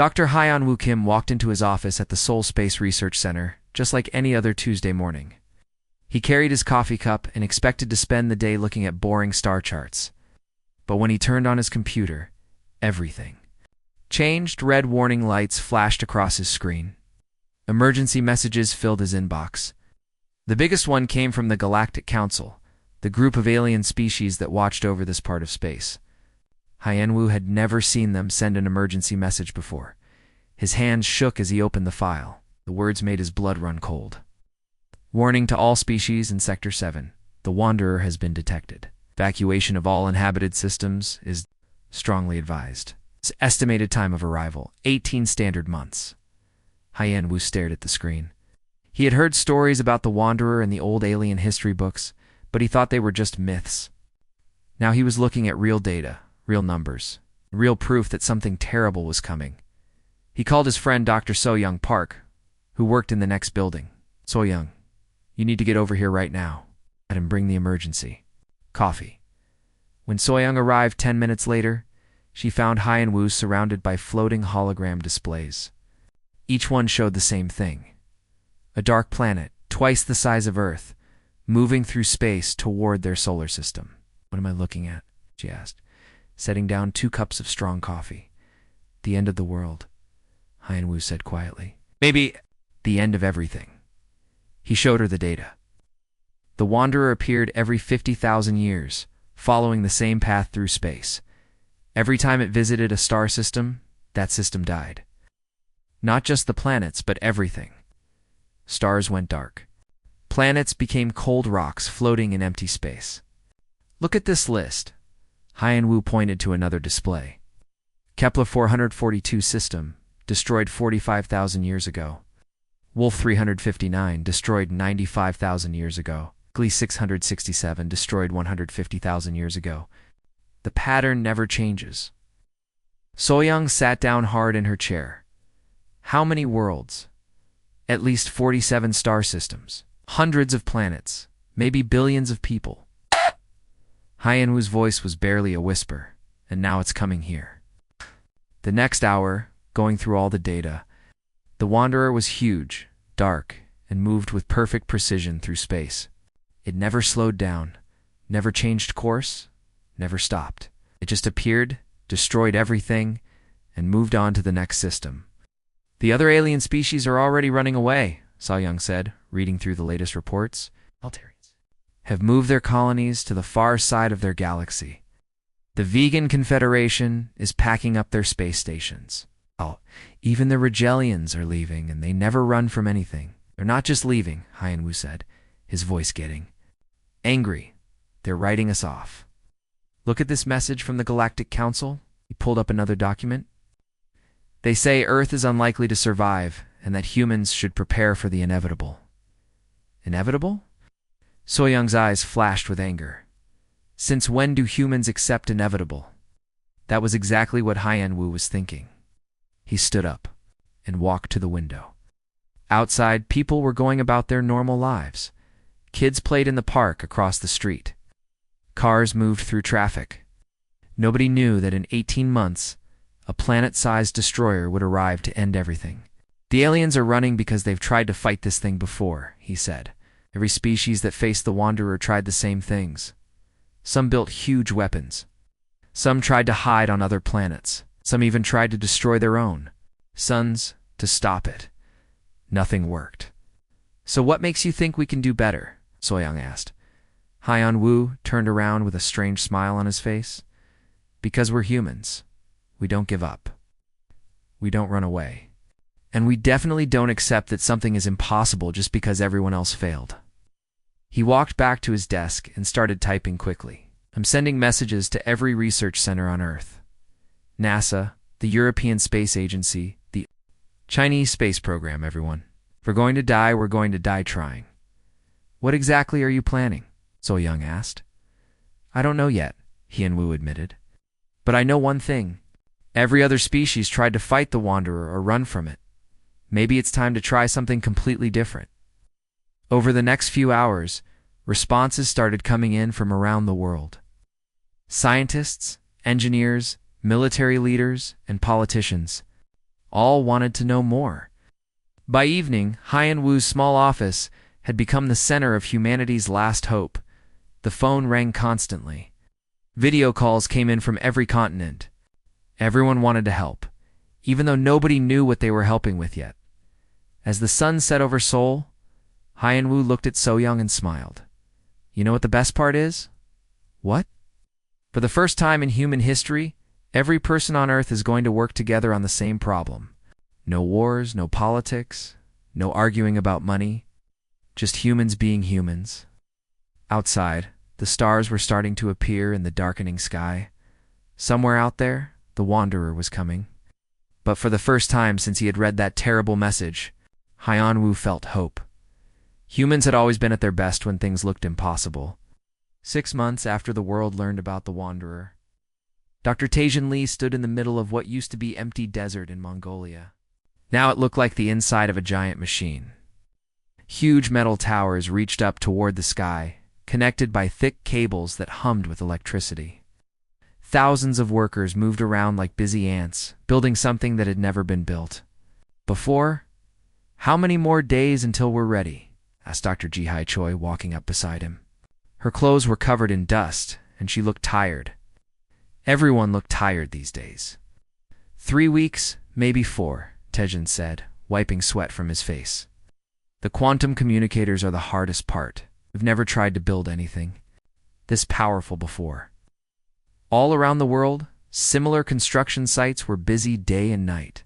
Dr. Hyeon-woo Kim walked into his office at the Seoul Space Research Center, just like any other Tuesday morning. He carried his coffee cup and expected to spend the day looking at boring star charts. But when he turned on his computer, everything changed. Red warning lights flashed across his screen. Emergency messages filled his inbox. The biggest one came from the Galactic Council, the group of alien species that watched over this part of space. Hyeon-woo had never seen them send an emergency message before. His hands shook as he opened the file. The words made his blood run cold. Warning to all species in Sector 7. The Wanderer has been detected. Evacuation of all inhabited systems is strongly advised. Its estimated time of arrival, 18 standard months. Hyeon-woo stared at the screen. He had heard stories about the Wanderer in the old alien history books, but he thought they were just myths. Now he was looking at real data, real numbers, real proof that something terrible was coming. He called his friend Dr. So-young Park, who worked in the next building. So-young, you need to get over here right now. Let him bring the emergency. Coffee. When So-young arrived 10 minutes later, she found Hyeon-woo surrounded by floating hologram displays. Each one showed the same thing. A dark planet, twice the size of Earth, moving through space toward their solar system. What am I looking at? She asked, setting down 2 cups of strong coffee. The end of the world, Hyeon-woo said quietly. Maybe the end of everything. He showed her the data. The Wanderer appeared every 50,000 years, following the same path through space. Every time it visited a star system, that system died. Not just the planets, but everything. Stars went dark. Planets became cold rocks floating in empty space. Look at this list. Hyeon-woo pointed to another display. Kepler 442 system, destroyed 45,000 years ago. Wolf 359, destroyed 95,000 years ago. Gliese 667, destroyed 150,000 years ago. The pattern never changes. So-young sat down hard in her chair. How many worlds? At least 47 star systems. Hundreds of planets. Maybe billions of people. Hyeon-woo's voice was barely a whisper, and now it's coming here. The next hour, going through all the data, the Wanderer was huge, dark, and moved with perfect precision through space. It never slowed down, never changed course, never stopped. It just appeared, destroyed everything, and moved on to the next system. The other alien species are already running away, So-young said, reading through the latest reports. Altarians have moved their colonies to the far side of their galaxy. The Vegan Confederation is packing up their space stations. Oh, even the Regellians are leaving, and they never run from anything. They're not just leaving, Hyeon-woo said, his voice getting angry. They're writing us off. Look at this message from the Galactic Council. He pulled up another document. They say Earth is unlikely to survive, and that humans should prepare for the inevitable. Inevitable? So-young's eyes flashed with anger. Since when do humans accept inevitable? That was exactly what Hyeon-woo was thinking. He stood up and walked to the window. Outside, people were going about their normal lives. Kids played in the park across the street. Cars moved through traffic. Nobody knew that in 18 months, a planet-sized destroyer would arrive to end everything. The aliens are running because they've tried to fight this thing before, he said. Every species that faced the Wanderer tried the same things. Some built huge weapons. Some tried to hide on other planets. Some even tried to destroy their own suns to stop it. Nothing worked. So what makes you think we can do better? So-young asked. Hyeon-woo turned around with a strange smile on his face. Because we're humans. We don't give up. We don't run away. And we definitely don't accept that something is impossible just because everyone else failed. He walked back to his desk and started typing quickly. I'm sending messages to every research center on Earth. NASA, the European Space Agency, the Chinese space program, everyone. If we're going to die, we're going to die trying. What exactly are you planning? So-young asked. I don't know yet, Hyeon-woo admitted. But I know one thing. Every other species tried to fight the Wanderer or run from it. Maybe it's time to try something completely different. Over the next few hours, responses started coming in from around the world. Scientists, engineers, military leaders, and politicians, All wanted to know more. By evening, Hyan Wu's small office had become the center of humanity's last hope. The phone rang constantly. Video calls came in from every continent. Everyone wanted to help, even though nobody knew what they were helping with yet. As the sun set over Seoul, Hyan Wu looked at So Young and smiled. You know what the best part is? What? For the first time in human history, every person on Earth is going to work together on the same problem. No wars, no politics, no arguing about money, just humans being humans. Outside, the stars were starting to appear in the darkening sky. Somewhere out there, the Wanderer was coming. But for the first time since he had read that terrible message, Hyan Wu felt hope. Humans had always been at their best when things looked impossible. 6 months after the world learned about the Wanderer, Dr. Taejin Lee stood in the middle of what used to be empty desert in Mongolia. Now it looked like the inside of a giant machine. Huge metal towers reached up toward the sky, connected by thick cables that hummed with electricity. Thousands of workers moved around like busy ants, building something that had never been built before. How many more days until we're ready? Asked Dr. Ji-hai Choi, walking up beside him. Her clothes were covered in dust, and she looked tired. Everyone looked tired these days. 3 weeks, maybe 4, Taejin said, wiping sweat from his face. The quantum communicators are the hardest part. We've never tried to build anything this powerful before. All around the world, similar construction sites were busy day and night.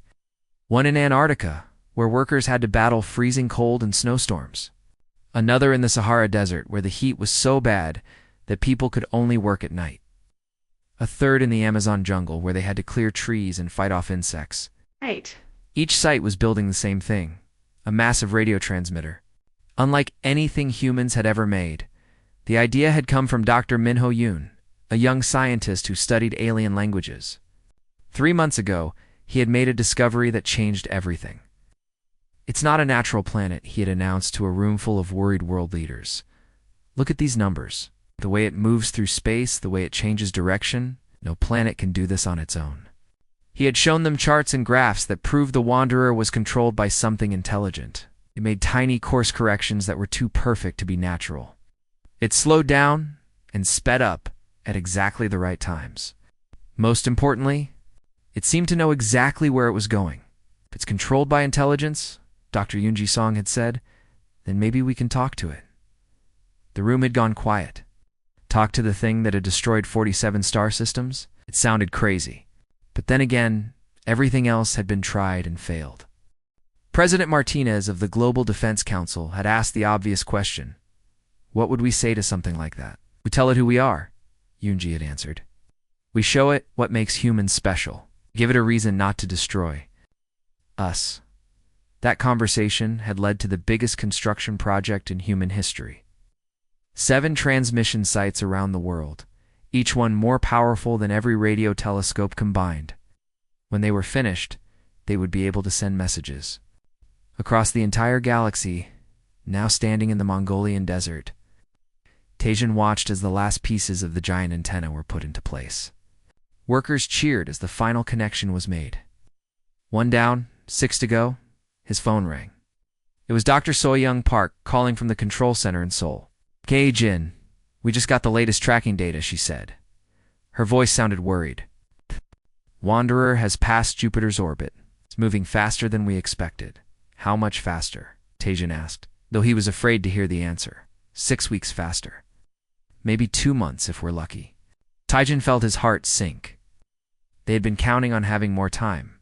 One in Antarctica, where workers had to battle freezing cold and snowstorms. Another in the Sahara Desert, where the heat was so bad that people could only work at night. A third in the Amazon jungle, where they had to clear trees and fight off insects. Right. Each site was building the same thing, a massive radio transmitter. Unlike anything humans had ever made, the idea had come from Dr. Minho Yoon, a young scientist who studied alien languages. 3 months ago, he had made a discovery that changed everything. It's not a natural planet, he had announced to a room full of worried world leaders. Look at these numbers. The way it moves through space, the way it changes direction. No planet can do this on its own. He had shown them charts and graphs that proved the Wanderer was controlled by something intelligent. It made tiny course corrections that were too perfect to be natural. It slowed down and sped up at exactly the right times. Most importantly, it seemed to know exactly where it was going. If it's controlled by intelligence, Dr. Yoon Ji-song had said, then maybe we can talk to it. The room had gone quiet. Talk to the thing that had destroyed 47 star systems? It sounded crazy. But then again, everything else had been tried and failed. President Martinez of the Global Defense Council had asked the obvious question. What would we say to something like that? We tell it who we are, Yoon-ji had answered. We show it what makes humans special. Give it a reason not to destroy us. That conversation had led to the biggest construction project in human history. 7 transmission sites around the world, each one more powerful than every radio telescope combined. When they were finished, they would be able to send messages across the entire galaxy. Now standing in the Mongolian desert, Taejin watched as the last pieces of the giant antenna were put into place. Workers cheered as the final connection was made. 1 down, 6 to go. His phone rang. It was Dr. So-young Park calling from the control center in Seoul. Jin, we just got the latest tracking data, she said. Her voice sounded worried. Wanderer has passed Jupiter's orbit. It's moving faster than we expected. How much faster? Taejin asked, though he was afraid to hear the answer. 6 weeks faster. Maybe 2 months if we're lucky. Taejin felt his heart sink. They had been counting on having more time.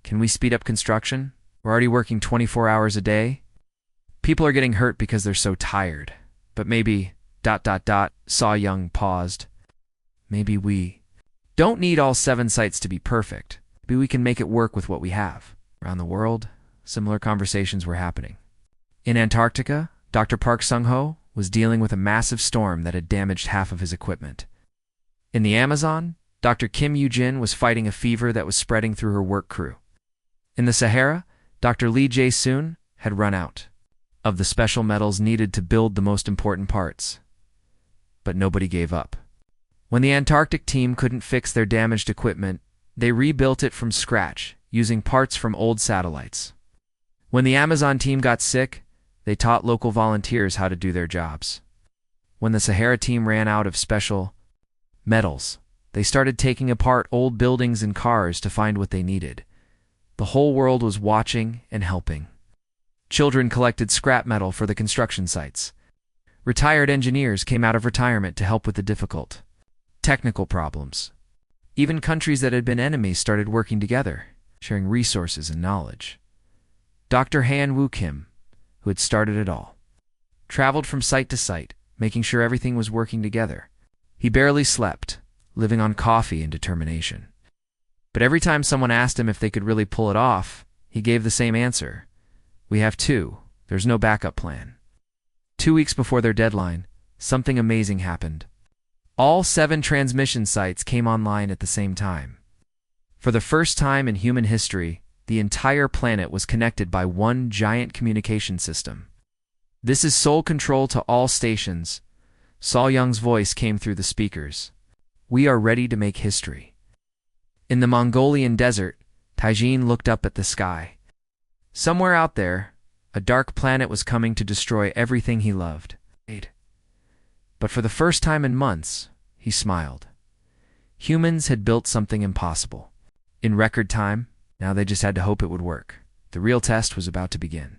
Can we speed up construction? We're already working 24 hours a day. People are getting hurt because they're so tired. But maybe, So-young paused. Maybe we don't need all 7 sites to be perfect. Maybe we can make it work with what we have. Around the world, similar conversations were happening. In Antarctica, Dr. Park Sung-ho was dealing with a massive storm that had damaged half of his equipment. In the Amazon, Dr. Kim Yoo-jin was fighting a fever that was spreading through her work crew. In the Sahara, Dr. Lee Jae-soon had run out of the special metals needed to build the most important parts. But nobody gave up. When the Antarctic team couldn't fix their damaged equipment, they rebuilt it from scratch, using parts from old satellites. When the Amazon team got sick, they taught local volunteers how to do their jobs. When the Sahara team ran out of special metals, they started taking apart old buildings and cars to find what they needed. The whole world was watching and helping. Children collected scrap metal for the construction sites. Retired engineers came out of retirement to help with the difficult technical problems. Even countries that had been enemies started working together, sharing resources and knowledge. Dr. Han Woo Kim, who had started it all, traveled from site to site, making sure everything was working together. He barely slept, living on coffee and determination. But every time someone asked him if they could really pull it off, he gave the same answer. We have two. There's no backup plan. 2 weeks before their deadline, something amazing happened. All 7 transmission sites came online at the same time. For the first time in human history, the entire planet was connected by one giant communication system. This is sole control to all stations. Sol Young's voice came through the speakers. We are ready to make history. In the Mongolian desert, Taijin looked up at the sky. Somewhere out there, a dark planet was coming to destroy everything he loved. But for the first time in months, he smiled. Humans had built something impossible. In record time, now they just had to hope it would work. The real test was about to begin.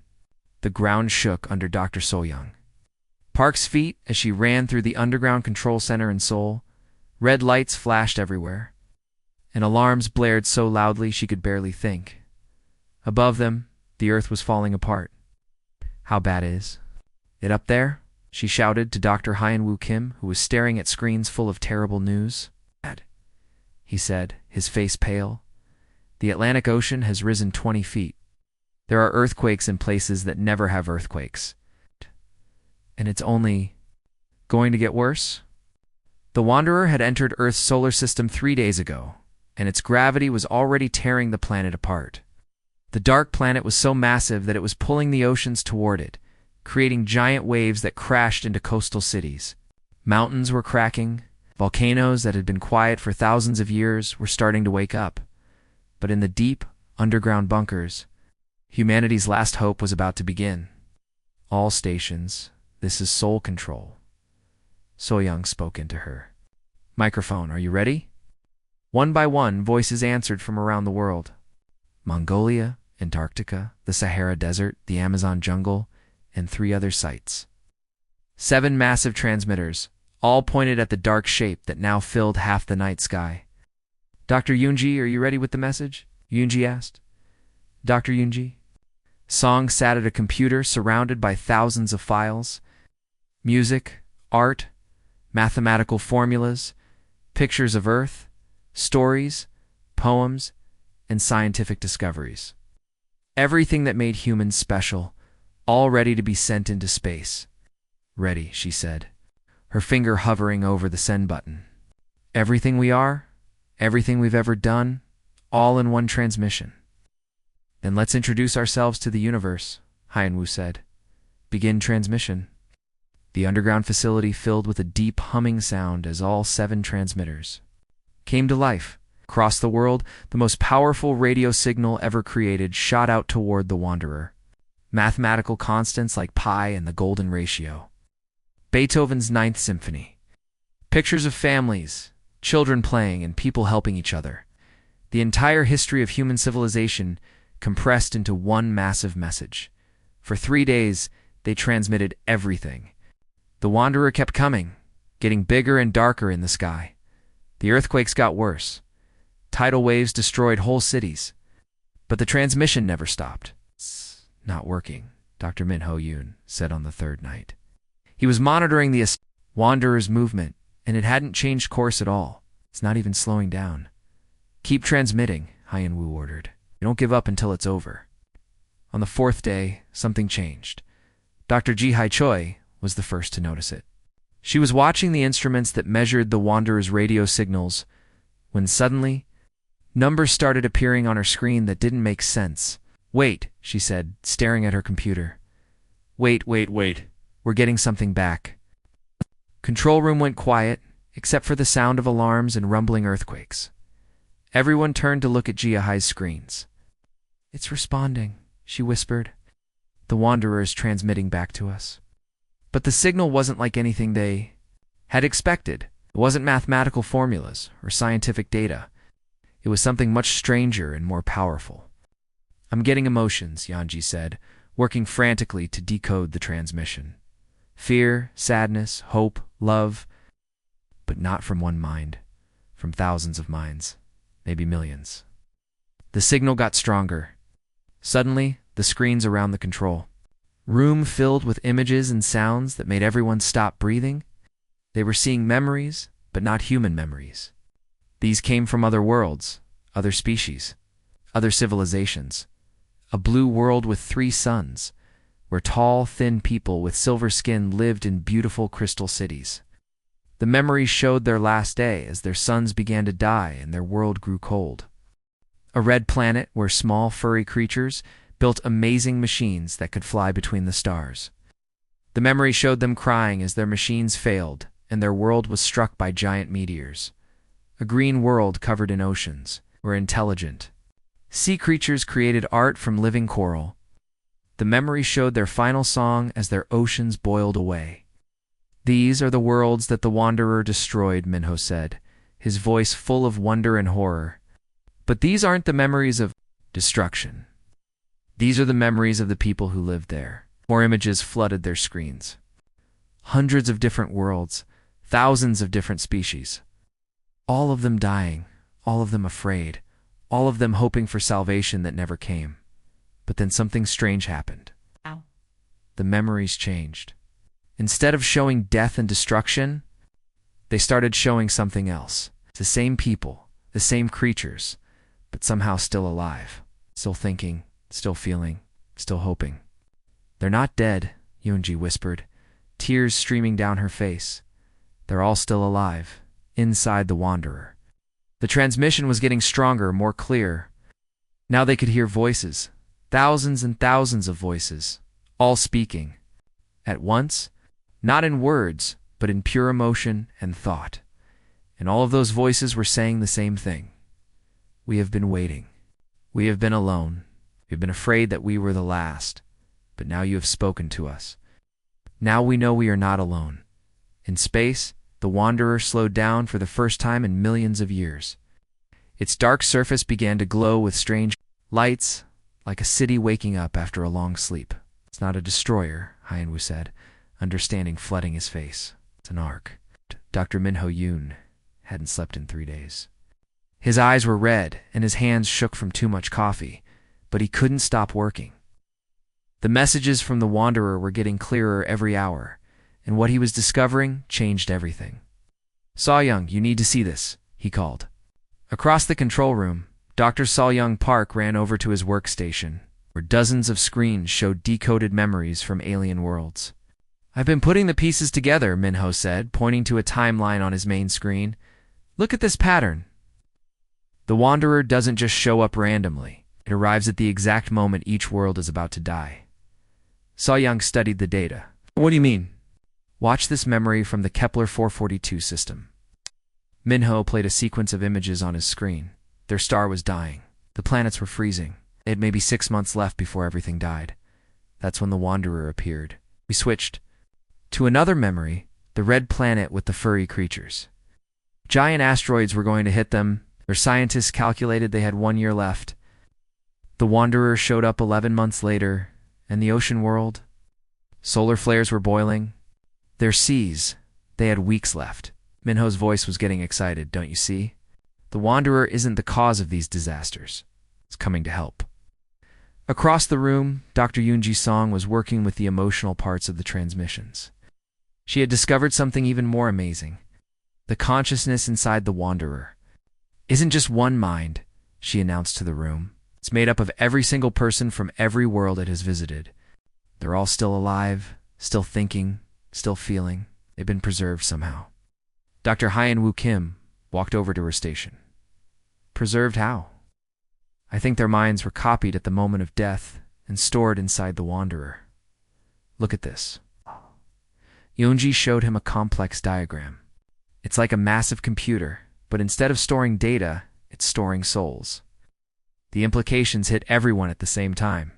The ground shook under Dr. So-Young. Park's feet as she ran through the underground control center in Seoul. Red lights flashed everywhere, and alarms blared so loudly she could barely think. Above them, the earth was falling apart. How bad is it up there? She shouted to Dr. Hyun Woo Kim, who was staring at screens full of terrible news. Bad, he said, his face pale. The Atlantic Ocean has risen 20 feet. There are earthquakes in places that never have earthquakes. And it's only going to get worse? The Wanderer had entered Earth's solar system 3 days ago, and its gravity was already tearing the planet apart. The dark planet was so massive that it was pulling the oceans toward it, creating giant waves that crashed into coastal cities. Mountains were cracking. Volcanoes that had been quiet for thousands of years were starting to wake up. But in the deep, underground bunkers, humanity's last hope was about to begin. All stations, this is Soul Control. So-Young spoke into her microphone. Are you ready? One by one, voices answered from around the world. Mongolia, Antarctica, the Sahara Desert, the Amazon jungle, and 3 other sites. 7 massive transmitters, all pointed at the dark shape that now filled half the night sky. Dr. Yoonji, are you ready with the message? Yoonji asked. Dr. Yoonji? Song sat at a computer surrounded by thousands of files. Music, art, mathematical formulas, pictures of Earth, stories, poems, and scientific discoveries. Everything that made humans special, all ready to be sent into space. Ready, she said, her finger hovering over the send button. Everything we are, everything we've ever done, all in one transmission. Then let's introduce ourselves to the universe, Hyun-Woo said. Begin transmission. The underground facility filled with a deep humming sound as all 7 transmitters came to life. Across the world, the most powerful radio signal ever created shot out toward the Wanderer. Mathematical constants like pi and the golden ratio. Beethoven's Ninth Symphony. Pictures of families, children playing, and people helping each other. The entire history of human civilization compressed into one massive message. For 3 days, they transmitted everything. The Wanderer kept coming, getting bigger and darker in the sky. The earthquakes got worse. Tidal waves destroyed whole cities. But the transmission never stopped. It's not working, Dr. Min Ho-yoon said on the 3rd night. He was monitoring the Wanderer's movement, and it hadn't changed course at all. It's not even slowing down. Keep transmitting, Hyun-Woo ordered. You don't give up until it's over. On the 4th day, something changed. Dr. Ji-Hai Choi was the first to notice it. She was watching the instruments that measured the Wanderer's radio signals when suddenly, numbers started appearing on her screen that didn't make sense. Wait, she said, staring at her computer. Wait. We're getting something back. Control room went quiet, except for the sound of alarms and rumbling earthquakes. Everyone turned to look at Ji-Hai's screens. It's responding, she whispered. The Wanderer is transmitting back to us. But the signal wasn't like anything they had expected. It wasn't mathematical formulas or scientific data. It was something much stranger and more powerful. I'm getting emotions, Yanji said, working frantically to decode the transmission. Fear, sadness, hope, love, but not from one mind, from thousands of minds, maybe millions. The signal got stronger. Suddenly, the screens around the control room filled with images and sounds that made everyone stop breathing. They were seeing memories, but not human memories. These came from other worlds, other species, other civilizations. A blue world with 3 suns, where tall, thin people with silver skin lived in beautiful crystal cities. The memories showed their last day as their suns began to die and their world grew cold. A red planet where small, furry creatures built amazing machines that could fly between the stars. The memory showed them crying as their machines failed and their world was struck by giant meteors. A green world covered in oceans, where intelligent sea creatures created art from living coral. The memory showed their final song as their oceans boiled away. These are the worlds that the Wanderer destroyed, Minho said, his voice full of wonder and horror. But these aren't the memories of destruction. These are the memories of the people who lived there. More images flooded their screens. Hundreds of different worlds, thousands of different species. All of them dying, all of them afraid, all of them hoping for salvation that never came. But then something strange happened. Ow. The memories changed. Instead of showing death and destruction, they started showing something else. The same people, the same creatures, but somehow still alive, still thinking, still feeling, still hoping. They're not dead, Yunji whispered, tears streaming down her face. They're all still alive, inside the Wanderer. The transmission was getting stronger, more clear. Now they could hear voices, thousands and thousands of voices, all speaking. At once, not in words, but in pure emotion and thought. And all of those voices were saying the same thing. We have been waiting. We have been alone. We have been afraid that we were the last. But now you have spoken to us. Now we know we are not alone. In space, the Wanderer slowed down for the first time in millions of years. Its dark surface began to glow with strange lights, like a city waking up after a long sleep. It's not a destroyer, Hyenwu said, understanding flooding his face. It's an ark. Dr. Minho Yoon hadn't slept in 3 days. His eyes were red and his hands shook from too much coffee, but he couldn't stop working. The messages from the Wanderer were getting clearer every hour, and what he was discovering changed everything. Saw-young, you need to see this, he called. Across the control room, Dr. Saw-young Park ran over to his workstation, where dozens of screens showed decoded memories from alien worlds. I've been putting the pieces together, Minho said, pointing to a timeline on his main screen. Look at this pattern. The Wanderer doesn't just show up randomly. It arrives at the exact moment each world is about to die. Saw-young studied the data. What do you mean? Watch this memory from the Kepler 442 system. Minho played a sequence of images on his screen. Their star was dying. The planets were freezing. They had maybe 6 months left before everything died. That's when the Wanderer appeared. We switched to another memory, the red planet with the furry creatures. Giant asteroids were going to hit them. Their scientists calculated they had 1 year left. The Wanderer showed up 11 months later, and the ocean world? Solar flares were boiling. Their seas, they had weeks left. Minho's voice was getting excited, don't you see? The Wanderer isn't the cause of these disasters. It's coming to help. Across the room, Dr. Yoonji Song was working with the emotional parts of the transmissions. She had discovered something even more amazing. The consciousness inside the Wanderer isn't just one mind, she announced to the room. It's made up of every single person from every world it has visited. They're all still alive, still thinking, still feeling. They've been preserved somehow. Dr. Hyenwu Kim walked over to her station. Preserved how? I think their minds were copied at the moment of death and stored inside the Wanderer. Look at this. Yoonji showed him a complex diagram. It's like a massive computer, but instead of storing data, it's storing souls. The implications hit everyone at the same time.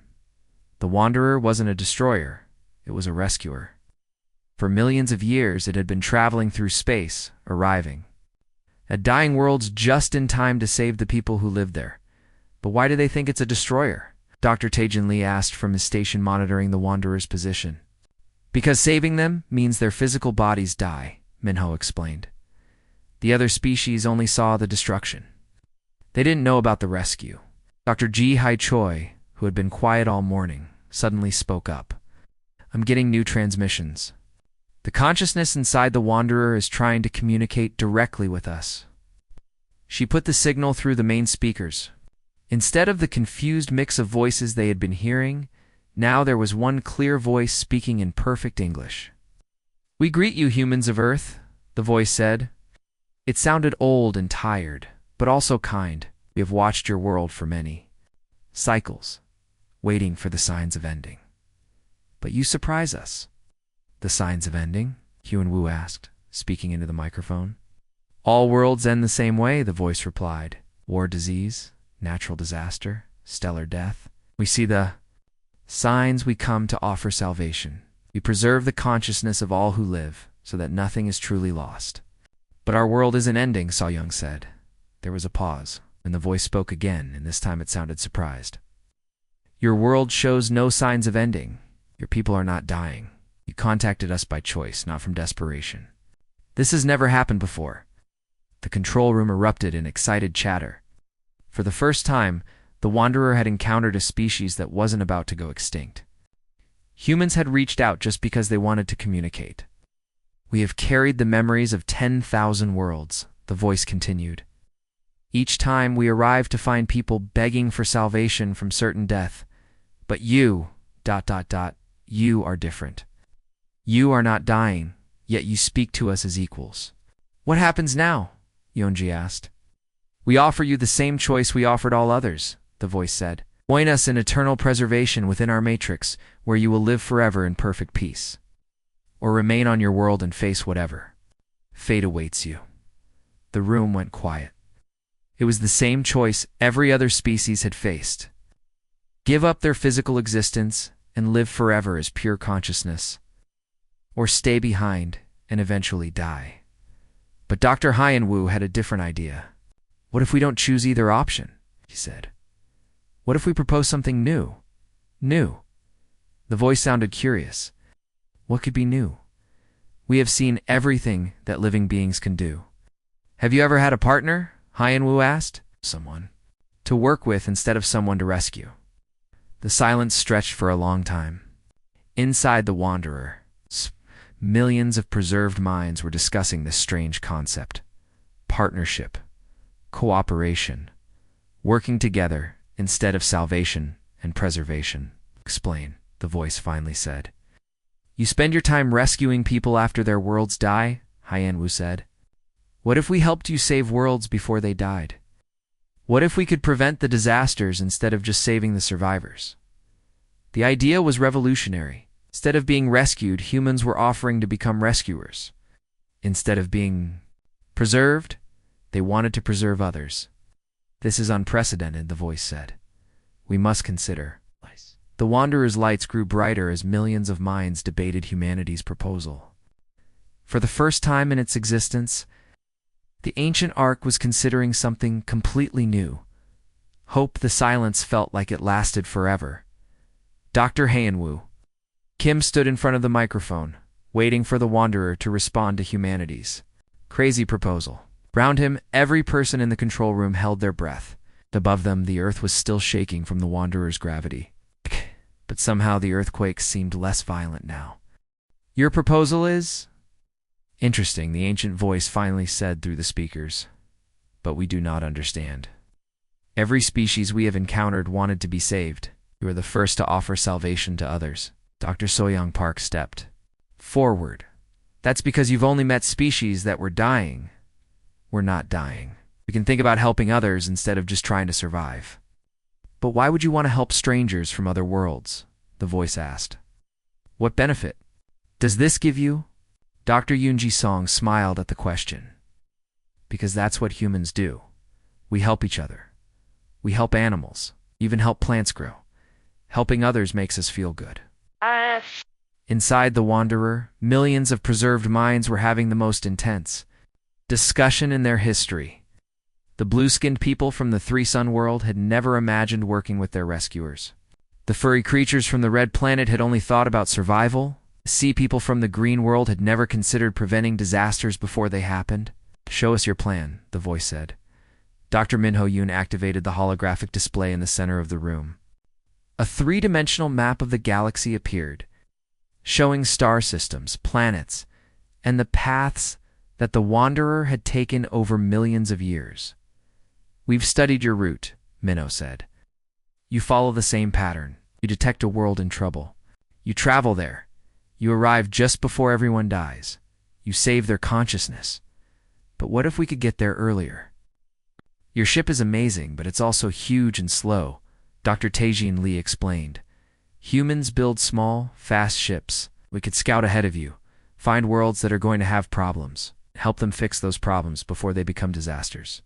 The Wanderer wasn't a destroyer, it was a rescuer. For millions of years it had been traveling through space, arriving at dying worlds just in time to save the people who lived there. But why do they think it's a destroyer? Dr. Taejin Lee asked from his station monitoring the Wanderer's position. Because saving them means their physical bodies die, Minho explained. The other species only saw the destruction. They didn't know about the rescue. Dr. Ji Hai Choi, who had been quiet all morning, suddenly spoke up. I'm getting new transmissions. The consciousness inside the Wanderer is trying to communicate directly with us. She put the signal through the main speakers. Instead of the confused mix of voices they had been hearing, now there was one clear voice speaking in perfect English. We greet you, humans of Earth, the voice said. It sounded old and tired, but also kind. We have watched your world for many cycles, waiting for the signs of ending. But you surprise us. The signs of ending? Hyun Woo asked, speaking into the microphone. All worlds end the same way, the voice replied. War, disease, natural disaster, stellar death. We see the signs. We come to offer salvation. We preserve the consciousness of all who live, so that nothing is truly lost. But our world isn't ending, So Young said. There was a pause, and the voice spoke again, and this time it sounded surprised. Your world shows no signs of ending. Your people are not dying. You contacted us by choice, not from desperation. This has never happened before. The control room erupted in excited chatter. For the first time, the Wanderer had encountered a species that wasn't about to go extinct. Humans had reached out just because they wanted to communicate. We have carried the memories of 10,000 worlds, the voice continued. Each time we arrive to find people begging for salvation from certain death. But you, ... you are different. You are not dying, yet you speak to us as equals. What happens now? Yeonji asked. We offer you the same choice we offered all others, the voice said. Join us in eternal preservation within our matrix, where you will live forever in perfect peace. Or remain on your world and face whatever fate awaits you. The room went quiet. It was the same choice every other species had faced. Give up their physical existence and live forever as pure consciousness. Or stay behind and eventually die. But Dr. Hyun-woo had a different idea. What if we don't choose either option? He said. What if we propose something new? New. The voice sounded curious. What could be new? We have seen everything that living beings can do. Have you ever had a partner? Hyun-woo asked. Someone to work with instead of someone to rescue. The silence stretched for a long time. Inside the Wanderer, millions of preserved minds were discussing this strange concept. Partnership. Cooperation. Working together instead of salvation and preservation. Explain, the voice finally said. You spend your time rescuing people after their worlds die, Hyun-woo said. What if we helped you save worlds before they died? What if we could prevent the disasters instead of just saving the survivors? The idea was revolutionary. Instead of being rescued, humans were offering to become rescuers. Instead of being preserved, they wanted to preserve others. This is unprecedented, the voice said. We must consider. The Wanderer's lights grew brighter as millions of minds debated humanity's proposal. For the first time in its existence, the ancient ark was considering something completely new. Hope the silence felt like it lasted forever. Dr. Hyun-woo. Kim stood in front of the microphone, waiting for the Wanderer to respond to humanity's crazy proposal. Round him, every person in the control room held their breath. Above them, the earth was still shaking from the Wanderer's gravity. But somehow the earthquake seemed less violent now. Your proposal is? Interesting, the ancient voice finally said through the speakers. But we do not understand. Every species we have encountered wanted to be saved. You are the first to offer salvation to others. Dr. Soyoung Park stepped forward. That's because you've only met species that were dying. We're not dying. We can think about helping others instead of just trying to survive. But why would you want to help strangers from other worlds? The voice asked. What benefit does this give you? Dr. Yoon Ji-song smiled at the question. Because that's what humans do. We help each other. We help animals, even help plants grow. Helping others makes us feel good. Inside the Wanderer, millions of preserved minds were having the most intense discussion in their history. The blue-skinned people from the Three-Sun world had never imagined working with their rescuers. The furry creatures from the Red Planet had only thought about survival. The sea people from the Green world had never considered preventing disasters before they happened. "Show us your plan," the voice said. Dr. Minho Yoon activated the holographic display in the center of the room. A three-dimensional map of the galaxy appeared, showing star systems, planets, and the paths that the Wanderer had taken over millions of years. "We've studied your route," Minho said. "You follow the same pattern. You detect a world in trouble. You travel there. You arrive just before everyone dies. You save their consciousness. But what if we could get there earlier? Your ship is amazing, but it's also huge and slow," Dr. Taejin Lee explained. "Humans build small, fast ships. We could scout ahead of you, find worlds that are going to have problems, help them fix those problems before they become disasters."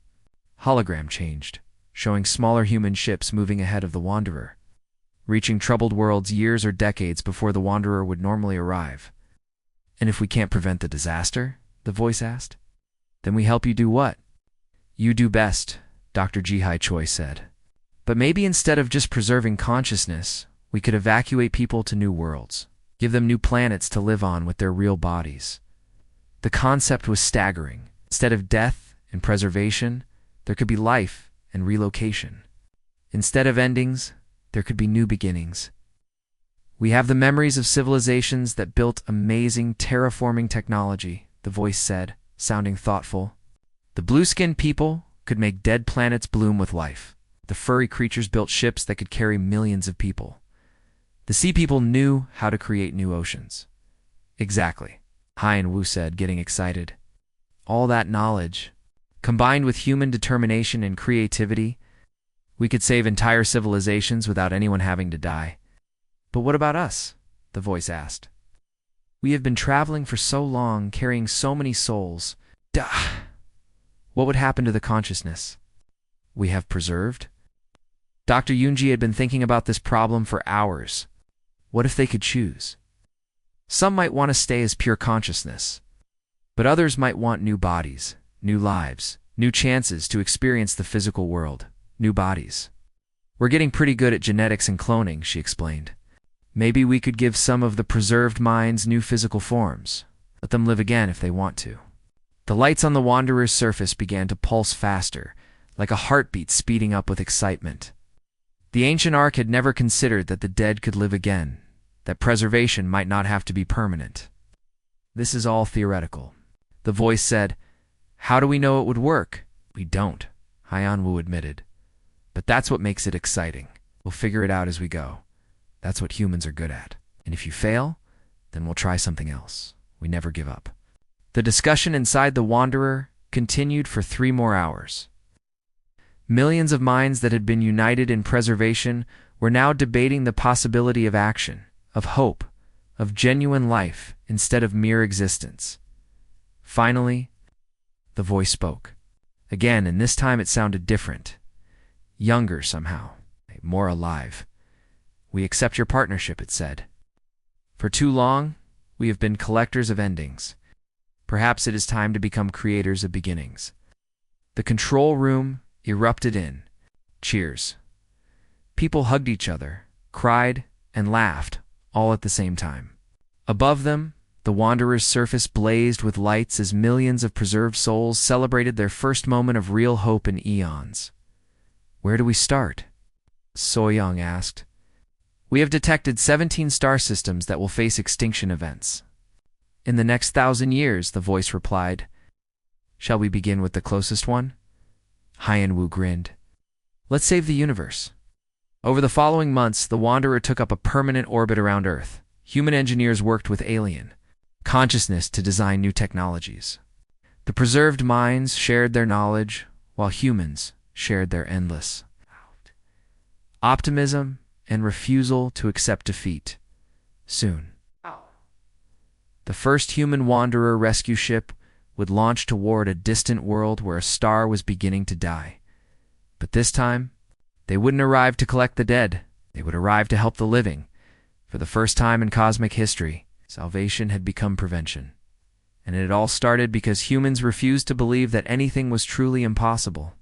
Hologram changed, showing smaller human ships moving ahead of the Wanderer, reaching troubled worlds years or decades before the Wanderer would normally arrive. "And if we can't prevent the disaster?" the voice asked. "Then we help you do what?" "You do best," Dr. Jihai Choi said. "But maybe instead of just preserving consciousness, we could evacuate people to new worlds, give them new planets to live on with their real bodies." The concept was staggering. Instead of death and preservation, there could be life and relocation. Instead of endings, there could be new beginnings. "We have the memories of civilizations that built amazing terraforming technology," the voice said, sounding thoughtful. "The blue-skinned people could make dead planets bloom with life. The furry creatures built ships that could carry millions of people. The sea people knew how to create new oceans." "Exactly," Hien Wu said, getting excited. "All that knowledge, combined with human determination and creativity, we could save entire civilizations without anyone having to die." "But what about us?" the voice asked. "We have been traveling for so long, carrying so many souls. What would happen to the consciousness we have preserved?" Dr. Yoonji had been thinking about this problem for hours. What if they could choose? Some might want to stay as pure consciousness, but others might want new bodies, new lives, new chances to experience the physical world, new bodies. "We're getting pretty good at genetics and cloning," she explained. "Maybe we could give some of the preserved minds new physical forms, let them live again if they want to." The lights on the Wanderer's surface began to pulse faster, like a heartbeat speeding up with excitement. The ancient Ark had never considered that the dead could live again, that preservation might not have to be permanent. "This is all theoretical," the voice said. "How do we know it would work?" "We don't," Hien Wu admitted. "But that's what makes it exciting. We'll figure it out as we go. That's what humans are good at. And if you fail, then we'll try something else. We never give up." The discussion inside the Wanderer continued for 3 more hours. Millions of minds that had been united in preservation were now debating the possibility of action, of hope, of genuine life instead of mere existence. Finally, the voice spoke. Again, and this time it sounded different. Younger somehow, more alive. "We accept your partnership," it said. "For too long, we have been collectors of endings. Perhaps it is time to become creators of beginnings." The control room erupted in cheers. People hugged each other, cried, and laughed, all at the same time. Above them, the Wanderer's surface blazed with lights as millions of preserved souls celebrated their first moment of real hope in eons. "Where do we start?" So-young asked. "We have detected 17 star systems that will face extinction events." "In the next 1,000 years," the voice replied. "Shall we begin with the closest one?" Hien Wu grinned. "Let's save the universe." Over the following months, the Wanderer took up a permanent orbit around Earth. Human engineers worked with alien consciousness to design new technologies. The preserved minds shared their knowledge, while humans shared their endless optimism and refusal to accept defeat. Soon, the first human Wanderer rescue ship would launch toward a distant world where a star was beginning to die. But this time, They wouldn't arrive to collect the dead. They would arrive to help the living. For the first time in cosmic history, salvation had become prevention. And it all started because humans refused to believe that anything was truly impossible.